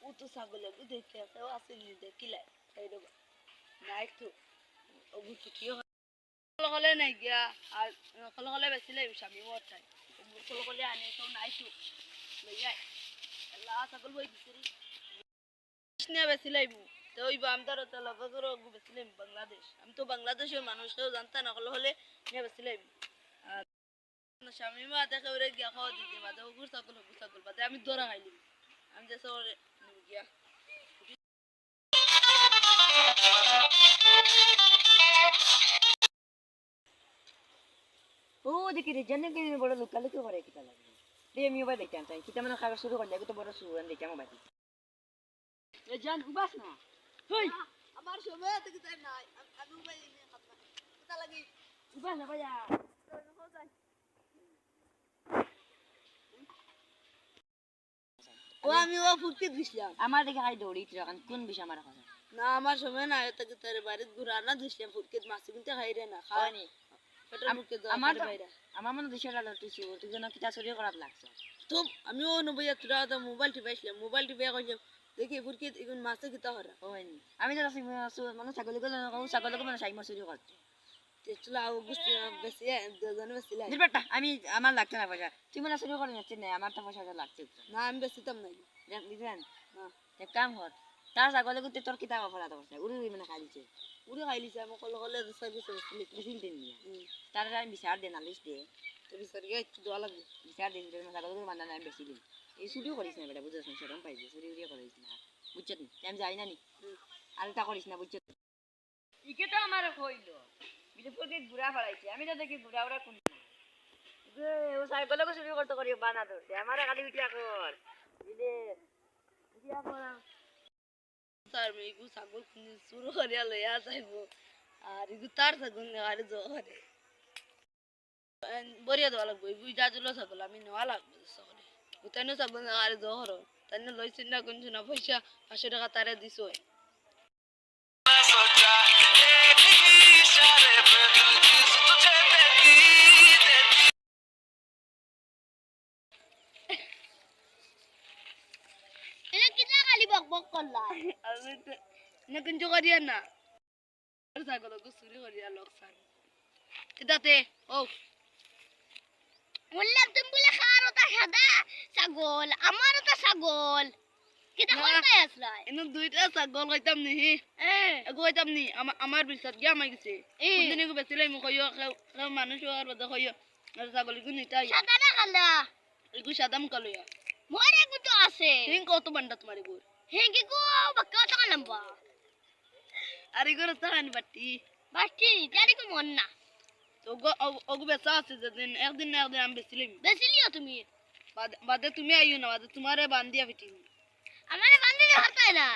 ও তো ছাগলে দেখে কেউ আছে নি দেখিলাই তাই রে নাই তো ওগু ছুটিও হলে নাই গিয়া আর হলে বেশি লাই স্বামী মরটাই হলে আনি কেউ নাই তো লইয়াই আল্লাহ ছাগল বই দিছিরি নিয়ে বেশি লাইবো তো ওই বামদার তো লগা করে ওগু বেশি লাইব বাংলাদেশ আমি তো বাংলাদেশের মানুষ কেউ জানতা না হলে নিয়ে বেশি লাইব আর স্বামী মা দেখে ওরে গিয়া খাওয়া দিতে মাঝে ওগুর ছাগল বাদে আমি দৌড়া খাইলি আমি যে শহরে গিয়া ও দেখি রে জানে কি বড় লোকালে কি করে কিটা লাগে রে আমি ওবা দেখতাম চাই কিটা মানে খাবার শুরু করলে তো বড় সুরান দেখতাম ওবা এ জান উবাস না হই আমার সময় থেকে তাই নাই আমি ভাই নিয়ে খাতা কিটা লাগি উবাস না ভাইয়া ও আমি ও ফুটকে দিছিলাম আমার দেখে আই দৌড়ি তখন কোন বিষয় আমার কথা না আমার সময় না তাকে তার বাড়িতে ঘুরা না দিছিলাম ফুটকে মাছ কিনতে খাই রে না খাওয়ানি পেটের মুখে দাও আমার বাইরে আমার মনে দিশাটা লটিছি ও তুই যেন কিটা চুরি করাত লাগছে তো আমি ও নবইয়া তুরা তো মোবাইল টিপাইছিলাম মোবাইল টিপে কইলাম দেখি ফুটকে এখন মাছে কিটা হরা ওইনি আমি তো মানে ছাগল মানে সাই মাছ চুরি করতে তেচলা ও গুস্তি বেশি দুজন বেশি লাই দিলবাটা আমি আমার লাগতে না পয়সা তুই মনে চুরি করে নিচ্ছিস না আমার তো পয়সা লাগছে না আমি বেশিতাম নাই বুঝলেন না এক কাম কর তার ছাগলে গুতে তোর কিতা অপরাধ করছে উড়ি মানে খাই দিছে উড়ি খাইলিছে আমি হলে সার্ভিস বেশি বেশি দিন নিয়ে তার আমি বিচার দে নালিশ দে তো বিচার গিয়ে একটু দোয়া লাগবে বিচার দিন ছাগল মানে আমি বেশি দিন এই চুরিও করিস না বেটা বুঝছিস না সেরকম পাইছে চুরি উড়িয়ে করিস না বুঝছত নি আমি যাই না নি আর তা করিস না বুঝছত ইকে তো আমার কইলো বিলপুর কে ঘুরা ফলাইছে আমি তো দেখি ঘুরা ওরা কোন যে ও সাইকেলে চুরি করতে করি বানা ধরছে আমার খালি উঠিয়া কর বিলে উঠিয়া কর স্যার মেগু ছাগল শুরু করিয়া লইয়া যাইব আর ইগু তার ছাগল নেওয়ার জহরে বরিয়া দেওয়া লাগবো ইগু যাজুলো ছাগল আমি নেওয়া লাগবে সকলে উতানো ছাগল নেওয়ার জহর তাই লইছেন না কোন না পয়সা 500 টাকা তারে দিছো এটা কিটা খালি বকবক করলা আমি না কোন করিয়া না ছাগল চুরি করিয়া লোকসান কিদাতে ও বললাম তুমি বলে খারো তা সাদা ছাগল আমারও তো ছাগল কিটা করতে আসলাই এনে দুইটা ছাগল কইতাম নি এগো কইতাম নি আমার বিশ্বাস গিয়া মাই গেছে কোনদিন এগো বেছিলাই মু কইও মানুষ আর বদা কইও আর ছাগল ইগু নিতাই সাদা না খালা ইগু সাদাম কলয়া মোরে গুতো আছে হিং কত বান্ডা তোমার ইগু হেগে গো বাক্কা তো লম্বা আর ইগু রাস্তানি বাটি বাটি তারি কো মন না তো ওগো বেচা আছে যেদিন একদিন না একদিন আমি বেছিলাম বেসিলিও তুমি বাদে তুমি আইও না বাদে তোমারে বান্ধিয়া পিটি আমারে বান্ধি দে হরতাই না